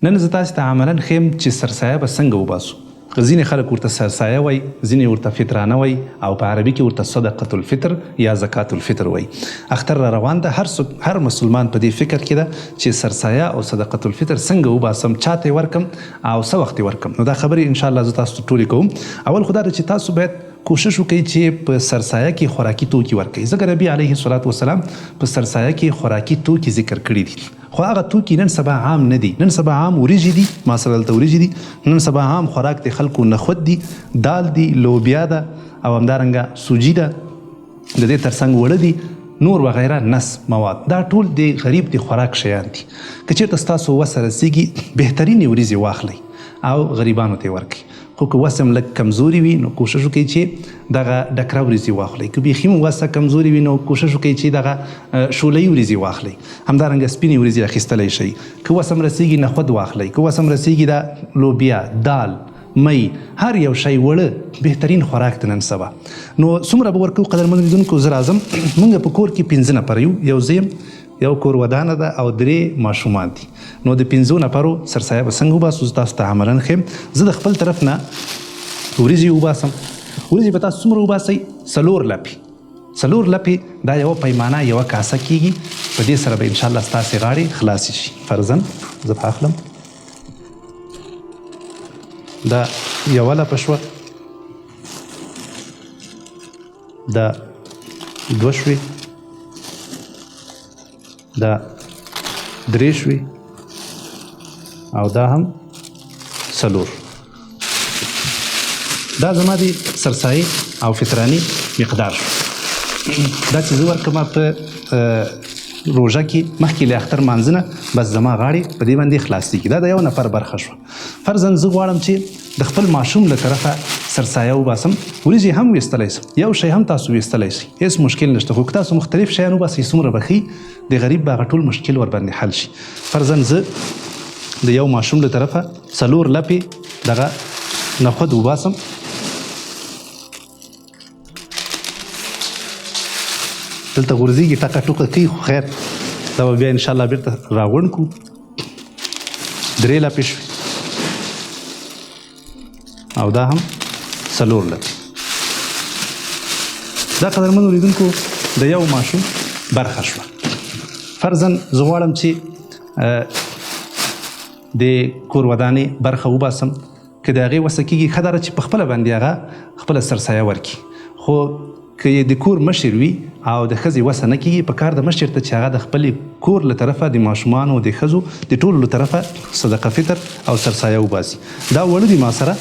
نن زه تاسو ته عملاً ښیم چې سرسایه به څنګه وباسو. ځینې خلک ورته سرسایه وایي، ځینې ورته فطرانه وایي او په عربي کې ورته صدقة الفطر یا زکات الفطر وایي. اختر را روان ده، هر مسلمان په دې فکر کې ده چې سرسایه او صدقة الفطر څنګه وباسم، چاته ورکم او څه وخت ورکم. نو دا خبرې ان شاء الله زه تاسو ته ټولې کوم. اول خو دا ده چې تاسو باید کوشش وکړئ چې په سرسایه کې خوراکي توکي ورکړئ، ځکه نبي علیه الصلاة والسلام په سرسایه کې خوراکي توکي ذکر کړي دي. خو هغه توکي نن سبا عام نه دي. نن سبا عام وریجې دي، مثلا دلته وریجې دي. نن سبا عام خوراک د خلکو نخود دي، دال دي، لوبیا ده او همدارنګه سوجي ده، د دې ترڅنګ وړه دي، نور وغیره نس مواد. دا ټول د غریب د خوراک شیان دي. که چېرته ستاسو وس رسیږي بهترینې وریجې واخلئ او غریبانو ته ورکړئ. خو که وس هم لږ کمزوري وي نو کوشش وکړئ چې دغه ډکره وریځې واخلئ. که بیخي هم وس کمزوري وي نو کوشش وکړئ چې دغه شولۍ وریځې واخلئ. همدارنګه سپینې وریځې اخیستلی شئ. که وس هم رسیږي نخود واخلئ، که وس هم رسیږي د لوبیا، دال، می، هر یو شی وړه بهترین خوراک دی نن سبا. نو څومره به ورکوو قدرمنو لیدونکو؟ زه راځم. موږ په کور کې 5 نفر یو زه یم، یو کور ودانه ده او 3 ماشومان دي. نو د 5 نفرو سرسایه به څنګه وباسو؟ زه تاسو ته عملاً ښیم. زه د خپل طرف نه وریځې وباسم. وریځې به تاسو څومره وباسئ؟ 4 لپې. 4 لپې دا یوه پیمانه، یوه کاسه کیږي. په دې سره به انشاءالله ستاسې غاړې خلاصې شي. فرضاً زه به اخلم، دا یوه لپه شوه، دا 2 شوې، دا 3 شوې او دا هم 4. دا زما د سرسایې او فطراني مقدار شو. دا چې زه ورکم په روژه کې مخکې له اختر مانځه نه بس زما غاړې په دې باندې خلاصېږي. دا د یو نفر برخه شوه. فرضاً زه غواړم چې د خپل ماشوم له طرفه سرسایه وباسم، وریځې هم ویستلی سم، یو شی هم تاسو ویستلی شئ، هېڅ مشکل نشته. خو که تاسو مختلف شیان وباسئ څومره به ښي، د غریب به هغه ټول مشکل ورباندې حل شي. فرضاً زه د یو ماشوم له طرفه 4 لپې دغه نخود وباسم. دلته غورځېږي، ټکه ټوکه کوي، خو خیر دا به بیا انشاءالله بیرته راغونډ کړو. 3 لپې شوې او دا هم 4 لپې. دا قدرمنو لیدونکو د یو ماشوم برخه شوه. فرضاً زه غواړم چې د کور ودانې برخه وباسم. که د هغې وسه کېږي ښه ده چې په خپله باندې هغه خپله سرسایه ورکړي. خو که یې د کور مشر وي او د ښځې وسه نه کېږي، په کار د مشر ته چې هغه د خپلې کور له طرفه د ماشومانو، د ښځو، د ټولو له طرفه صدقه فطر او سرسایه وباسي. دا وړه دي ما سره،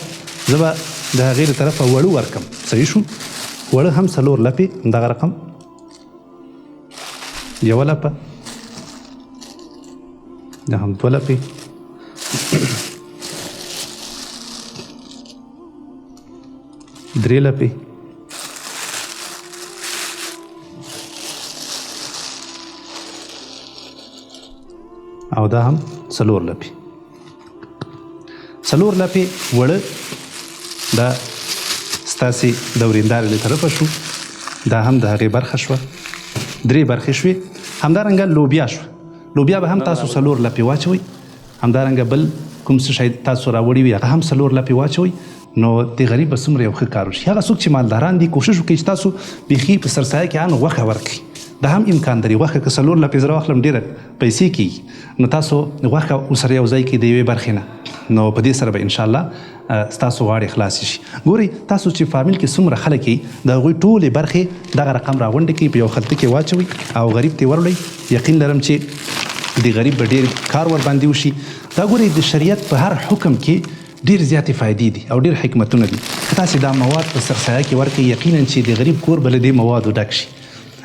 زه به د هغې له طرفه وړه ورکم. صحیح شو؟ وړه هم 4 لپې، دغه رقم 1 لپه، دا هم 2 لپې، درې لپې، او دا هم 4 لپې. 4 لپې وړه دا ستاسې د ورېندارې له طرفه شو. دا هم د هغې برخه شوه، 3 برخې شوې. همدارنګه لوبیا شوه. لوبیا به هم تاسو 4 لپې واچوئ. همدارنګه بل کوم څه شی تاسو راوړي وي هغه هم 4 لپې واچوئ. نو د غریب به څومره یو ښه کار وشي. هغه څوک چې مالداران دي کوشش وکړئ چې تاسو بیخي په سرسایه کې ان غوښه ورکړئ. دا هم امکان لري. غوښه که 4 لپې زه راواخلم ډېره پیسې کېږي، نو تاسو غوښه ورسره یو ځای کړئ د یوې برخې نه، نو په دې سره به انشاءالله ستاسو غاړې خلاصې شي. ګورئ تاسو چې فامیل کې څومره خلک یي، د هغوی ټولې برخې دغه رقم راغونډې کړئ، په یو خلطه کې واچوئ او غریب ته وروړئ. یقین لرم چې د غریب به ډېر کار ورباندې وشي. دا ګورئ د شریعت په هر حکم کې ډېر زیاتې فایدې دي او ډېر حکمتونه دي. که تاسې دا مواد په سرسایه کې ورکړئ، یقینا چې د غریب کور به له دې موادو ډک شي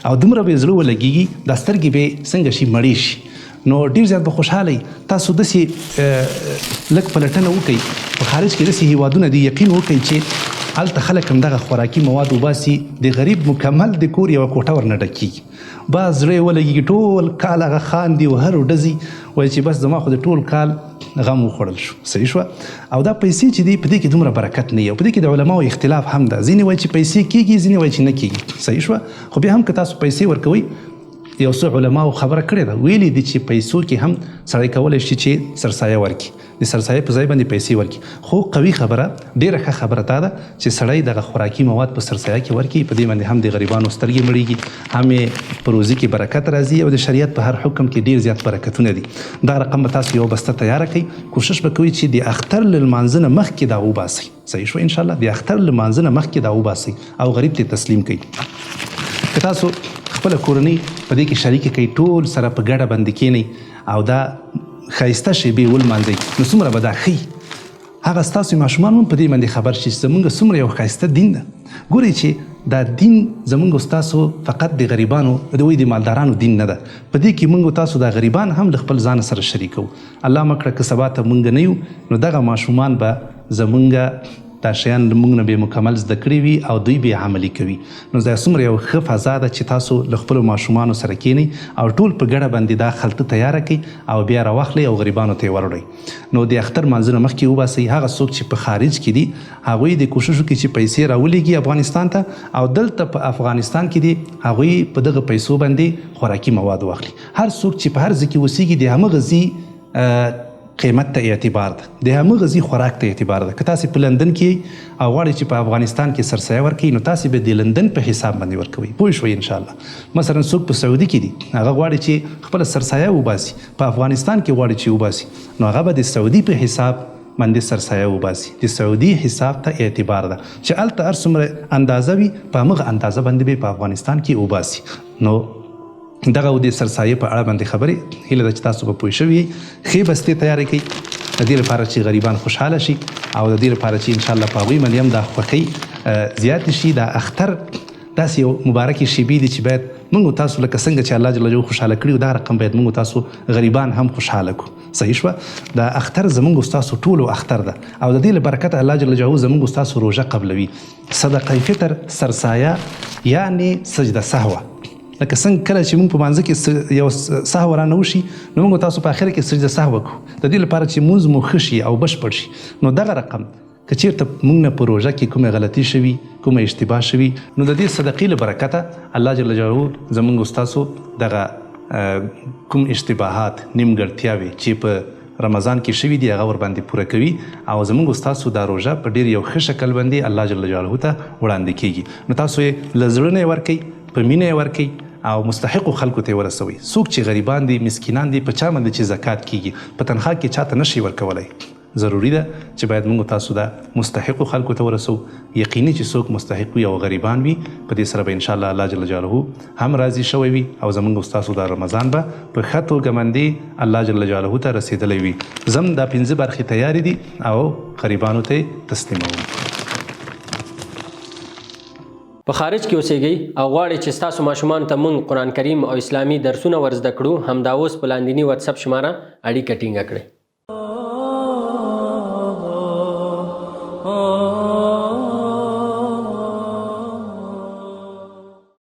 او دومره به یې زړه ولګېږي، دا سترګې به یې څنګه شي، مړې شي. نو ډېر زیات به خوشحاله یي. تاسو داسې لږ پلټنه وکړئ، په خارج کې داسې هیوادونه دي، یقین وکړئ چې هلته خلک هم دغه خوراکي مواد وباسي، د غریب مکمل د کور یوه کوټه ورنه ډکېږي. بعض زړه یې ولګېږي، ټول کال هغه خاندي او هر ورځ وایي چې بس زما خو د ټول کال غم وخوړل شو. صحیح شوه؟ او دا پیسې چې دي په دې کې دومره برکت نه وي او په دې کې د علماو اختلاف هم ده. ځینې وایي چې پیسې کېږي، ځینې وایي چې نه کېږي. صحیح شوه؟ خو بیا هم که تاسو پیسې ورکوئ، یو څه علماو خبره کړې ده، ویلي دي چې پیسو کې هم سړی کولی شي چې سرسایه ورکړي. د سرسایه په ځای باندې پیسې ورکړي. خو قوي خبره ډېره ښه خبره دا ده چې سړی دغه خوراکي مواد په سرسایه کې ورکړي. په دې باندې هم د غریبانو سترګې مړېږي، هم یې په روزي کې برکت راځي او د شریعت په هر حکم کې ډېر زیات برکتونه دي. دغه رقم به تاسو یو بسته تیاره کړئ. کوشش به کوئ چې د اختر له لمانځه نه مخکې دا وباسئ. صحیح شو انشاءالله. د اختر له لمانځه نه مخکې دا وباسئ او غریب ته تسلیم کړئ. که تاسو خپله کورنۍ په دې کې شریکه کړئ، ټول سره په ګډه باندې کښېنئ او دا ښایسته شیبې ولمانځئ، نو څومره به دا ښي. هغه ستاسو ماشومان هم په دې باندې خبر شي چې زموږ څومره یو ښایسته دین ده. ګورئ چې دا دین زموږ ستاسو فقط د غریبانو د مالدارانو دین نه ده. په دې کې موږ تاسو دا غریبان هم له خپل ځان سره شریکو. الله مکړه که سبا ته موږ نه یو نو دغه ماشومان به زموږ دا شیان موږ نه به مکمل زده کړي وي او دوی به عملي کوي. نو دا څومره یو ښه فضا ده چې تاسو له خپلو ماشومانو سره کښېنئ او ټول په ګډه باندې دا خلطه تیاره کړئ او بیا راواخلئ او غریبانو ته یې وروړئ. نو د اختر لمانځه نه مخکې وباسئ. هغه څوک چې په خارج کې دي هغوی د کوشش وکړي چې پیسې راولېږي افغانستان ته، او دلته په افغانستان کې دي هغوی په دغه پیسو باندې خوراکي مواد واخلي. هر څوک چې په هر ځای کې اوسېږي د همغه ځای قیمت ته اعتبار ده، د همغه ځای خوراک ته اعتبار ده. که تاسې په لندن کې او غواړئ چې په افغانستان کې سرسایه ورکوئ نو تاسې به د لندن په حساب باندې ورکوئ. پوه شوئ انشاءالله. مثلا څوک په سعودي کې دي هغه غواړي چې خپله سرسایه وباسي، په افغانستان کې غواړي چې وباسي نو هغه به د سعودي په حساب باندې سرسایه وباسي. د سعودي حساب ته اعتبار ده چې هلته هر څومره اندازه وي په همغه اندازه باندې به په افغانستان کې وباسي. نو دغه د سرسایه په اړه باندې خبرې هیله ده چې تاسو به پوه شوي یئ. ښې بستې تیارې کړئ د دې لپاره چې غریبان خوشحاله شي او د دې لپاره چې انشاءالله په هغوی باندې هم دا خوښۍ زیاتې شي. دا اختر داسې یو مبارکې شیبې دي چې باید موږ تاسو لکه څنګه چې الله جل جلاله خوشحاله کړي دا رقم باید موږ تاسو غریبان هم خوشحاله کړو. صحیح شوه. دا اختر زموږ ستاسو ټولو اختر ده او د دې له برکته الله جل جلاله زموږ ستاسو روژه قبلوي. صدقه فطر سرسایه یعنی سجده سهوه. لکه څنګه کله چې موږ په مانځه کې یو سهو رانه وشي نو موږ تاسو په اخره کې سجده سهو وکړو د دې لپاره چې مونځ مو ښه شي او بشپړ شي. نو دغه رقم که چېرته موږ نه په روژه کې کومه غلطي شوي، کومه اشتباه شوي، نو د دې صدقې له برکته الله جل جلاله زموږ ستاسو دغه کوم اشتباهات نیمګړتیاوې چې په رمضان کې شوي دي هغه ورباندې پوره کوي او زموږ ستاسو دا روژه په ډېر یو ښه شکل باندې الله جل جلاله ته وړاندې کیږي. نو تاسو یې له زړه نه یې ورکوئ، په مینه یې ورکوئ او مستحقو خلکو ته ورسوي. څوک چې غریبان دي، مسکینان دي، په چا باندې چې زکات کیږي په تنخوا کې چاته نشي ورکولی. ضروري ده چې باید موږ تاسو دا مستحقو خلکو ته ورسو. یقیني چې څوک مستحق وي او غریبان وي په دې سره به انشاءالله الله جل جلاله هم راضي شوی وي او زموږ ستاسو دا رمضان به په ښه توګه باندې الله جل جلاله ته رسېدلی وي. زم دا 5 برخې تیارې دي او غریبانو ته تسلیموم. په خارج کې اوسېږئ او غواړئ چې ستاسو ماشومان ته موږ قرآن کریم او اسلامي درسونه ورزده کړو، همدا اوس په لاندیني واتساپ شماره اړیکه ټینګه کړئ.